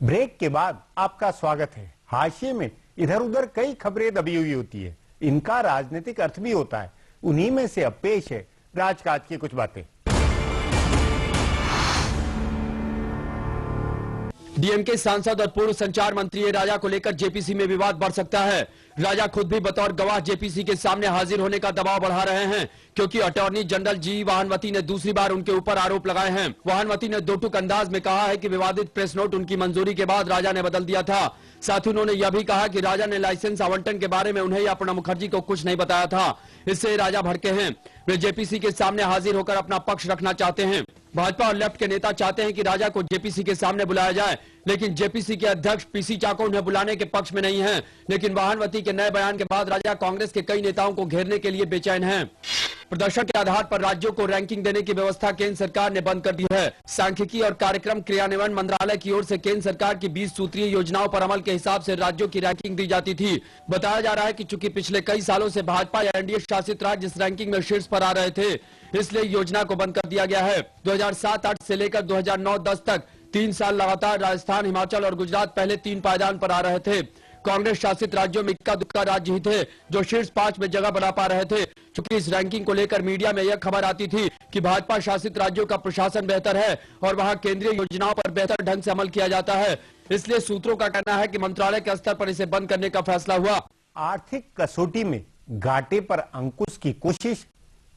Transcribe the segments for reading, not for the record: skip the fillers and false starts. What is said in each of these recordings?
Break के बाद आपका स्वागत है। हाशिए में इधर उधर कई खबरें दबी हुई होती है, इनका राजनीतिक अर्थ भी होता है। उन्हीं में से अब पेश है राजकाज की कुछ बातें। डीएमके सांसद और पूर्व संचार मंत्री राजा को लेकर जेपीसी में विवाद बढ़ सकता है। राजा खुद भी बतौर गवाह जेपीसी के सामने हाजिर होने का दबाव बढ़ा रहे हैं, क्योंकि अटॉर्नी जनरल जी वाहनवती ने दूसरी बार उनके ऊपर आरोप लगाए हैं। वाहनवती ने दो टूक अंदाज में कहा है कि विवादित प्रेस नोट उनकी मंजूरी के बाद राजा ने बदल दिया था। साथ ही उन्होंने यह भी कहा कि राजा ने लाइसेंस आवंटन के बारे में उन्हें या प्रणब मुखर्जी को कुछ नहीं बताया था। इससे राजा भड़के हैं। वे जेपीसी के सामने हाजिर होकर अपना पक्ष रखना चाहते हैं। भाजपा और लेफ्ट के नेता चाहते हैं कि राजा को जेपीसी के सामने बुलाया जाए, लेकिन जेपीसी के अध्यक्ष पीसी चाको उन्हें बुलाने के पक्ष में नहीं हैं। लेकिन वाहनवती के नए बयान के बाद राजा कांग्रेस के कई नेताओं को घेरने के लिए बेचैन हैं। प्रदर्शन के आधार पर राज्यों को रैंकिंग देने की व्यवस्था केंद्र सरकार ने बंद कर दी है। सांख्यिकी और कार्यक्रम क्रियान्वयन मंत्रालय की ओर से केंद्र सरकार की 20 सूत्रीय योजनाओं पर अमल के हिसाब से राज्यों की रैंकिंग दी जाती थी। बताया जा रहा है कि चूंकि पिछले कई सालों से भाजपा या एनडीए शासित राज्य इस रैंकिंग में शीर्ष पर आ रहे थे, इसलिए योजना को बंद कर दिया गया है। 2007-8 से लेकर 2009-10 तक 3 साल लगातार राजस्थान, हिमाचल और गुजरात पहले 3 पायदान पर आ रहे थे। कांग्रेस शासित राज्यों में इक्का दुक्का राज्य ही थे जो शीर्ष 5 में जगह बना पा रहे थे। चूंकि इस रैंकिंग को लेकर मीडिया में यह खबर आती थी कि भाजपा शासित राज्यों का प्रशासन बेहतर है और वहां केंद्रीय योजनाओं पर बेहतर ढंग से अमल किया जाता है, इसलिए सूत्रों का कहना है कि मंत्रालय के स्तर पर इसे बंद करने का फैसला हुआ। आर्थिक कसौटी में घाटे पर अंकुश की कोशिश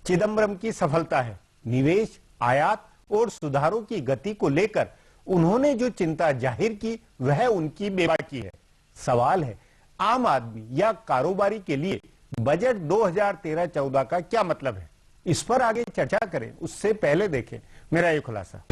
चिदंबरम की सफलता है। निवेश, आयात और सुधारों की गति को लेकर उन्होंने जो चिंता जाहिर की वह उनकी बेबाकी है। सवाल है, आम आदमी या कारोबारी के लिए बजट 2013-14 का क्या मतलब है? इस पर आगे चर्चा करें, उससे पहले देखें मेरा ये खुलासा।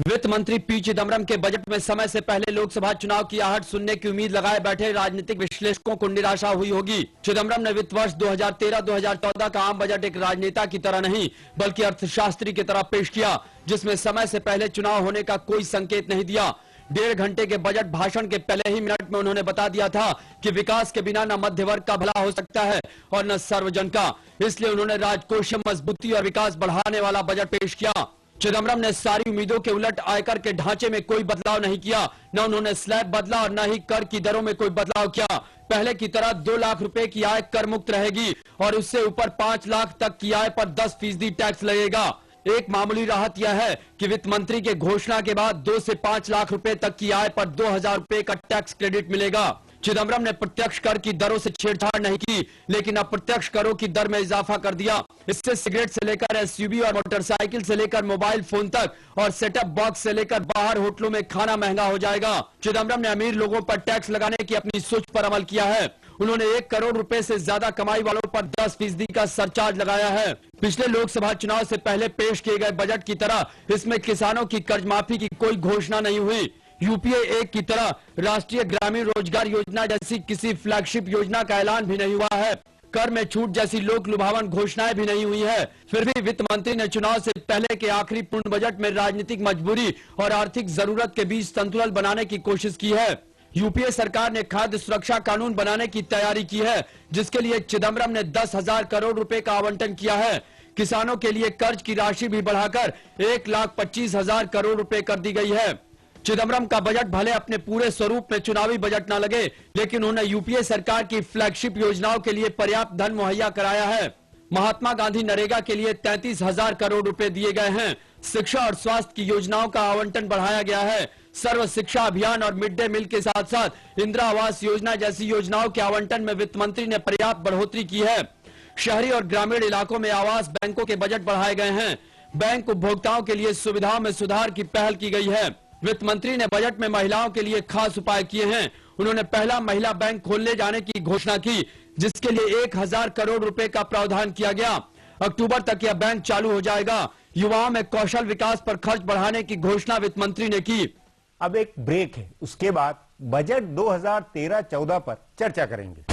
वित्त मंत्री पी चिदंबरम के बजट में समय से पहले लोकसभा चुनाव की आहट सुनने की उम्मीद लगाए बैठे राजनीतिक विश्लेषकों को निराशा हुई होगी। चिदंबरम ने वित्त वर्ष 2013-2014 का आम बजट एक राजनेता की तरह नहीं बल्कि अर्थशास्त्री की तरह पेश किया, जिसमें समय से पहले चुनाव होने का कोई संकेत नहीं दिया। 1.5 घंटे के बजट भाषण के पहले ही मिनट में उन्होंने बता दिया था कि विकास के बिना न मध्य वर्ग का भला हो सकता है और न सर्वजन का। इसलिए उन्होंने राजकोषीय मजबूती और विकास बढ़ाने वाला बजट पेश किया। चिदंबरम ने सारी उम्मीदों के उलट आयकर के ढांचे में कोई बदलाव नहीं किया, न उन्होंने स्लैब बदला और न ही कर की दरों में कोई बदलाव किया। पहले की तरह 2 लाख रुपए की आय कर मुक्त रहेगी और उससे ऊपर 5 लाख तक की आय पर 10% टैक्स लगेगा। एक मामूली राहत यह है कि वित्त मंत्री के घोषणा के बाद 2 से 5 लाख रुपए तक की आय पर 2000 रुपए का टैक्स क्रेडिट मिलेगा। चिदंबरम ने प्रत्यक्ष कर की दरों से छेड़छाड़ नहीं की, लेकिन अप्रत्यक्ष करों की दर में इजाफा कर दिया। इससे सिगरेट से लेकर एसयूवी और मोटरसाइकिल से लेकर मोबाइल फोन तक और सेटअप बॉक्स से लेकर बाहर होटलों में खाना महंगा हो जाएगा। चिदंबरम ने अमीर लोगों पर टैक्स लगाने की अपनी सोच पर अमल किया है। उन्होंने 1 करोड़ रुपए से ज्यादा कमाई वालों पर 10% का सरचार्ज लगाया है। पिछले लोकसभा चुनाव से पहले पेश किए गए बजट की तरह इसमें किसानों की कर्ज माफी की कोई घोषणा नहीं हुई। यूपीए 1 की तरह राष्ट्रीय ग्रामीण रोजगार योजना जैसी किसी फ्लैगशिप योजना का ऐलान भी नहीं हुआ है। कर में छूट जैसी लोक लुभावन घोषणाएं भी नहीं हुई है। फिर भी वित्त मंत्री ने चुनाव से पहले के आखिरी पूर्ण बजट में राजनीतिक मजबूरी और आर्थिक जरूरत के बीच संतुलन बनाने की कोशिश की है। यूपीए सरकार ने खाद्य सुरक्षा कानून बनाने की तैयारी की है, जिसके लिए चिदंबरम ने 10,000 करोड़ रुपए का आवंटन किया है। किसानों के लिए कर्ज की राशि भी बढ़ाकर 1,25,000 करोड़ रुपए कर दी गई है। चिदंबरम का बजट भले अपने पूरे स्वरूप में चुनावी बजट न लगे, लेकिन उन्हें यूपीए सरकार की फ्लैगशिप योजनाओं के लिए पर्याप्त धन मुहैया कराया है। महात्मा गांधी नरेगा के लिए 33,000 करोड़ रुपए दिए गए हैं। शिक्षा और स्वास्थ्य की योजनाओं का आवंटन बढ़ाया गया है। सर्व शिक्षा अभियान और मिड डे मील के साथ साथ इंदिरा आवास योजना जैसी योजनाओं के आवंटन में वित्त मंत्री ने पर्याप्त बढ़ोतरी की है। शहरी और ग्रामीण इलाकों में आवास बैंकों के बजट बढ़ाए गए हैं। बैंक उपभोक्ताओं के लिए सुविधाओं में सुधार की पहल की गई है। वित्त मंत्री ने बजट में महिलाओं के लिए खास उपाय किए हैं। उन्होंने पहला महिला बैंक खोलने जाने की घोषणा की, जिसके लिए 1,000 करोड़ रुपए का प्रावधान किया गया। अक्टूबर तक यह बैंक चालू हो जाएगा। युवाओं में कौशल विकास पर खर्च बढ़ाने की घोषणा वित्त मंत्री ने की। अब एक ब्रेक है, उसके बाद बजट 2013-14 पर चर्चा करेंगे।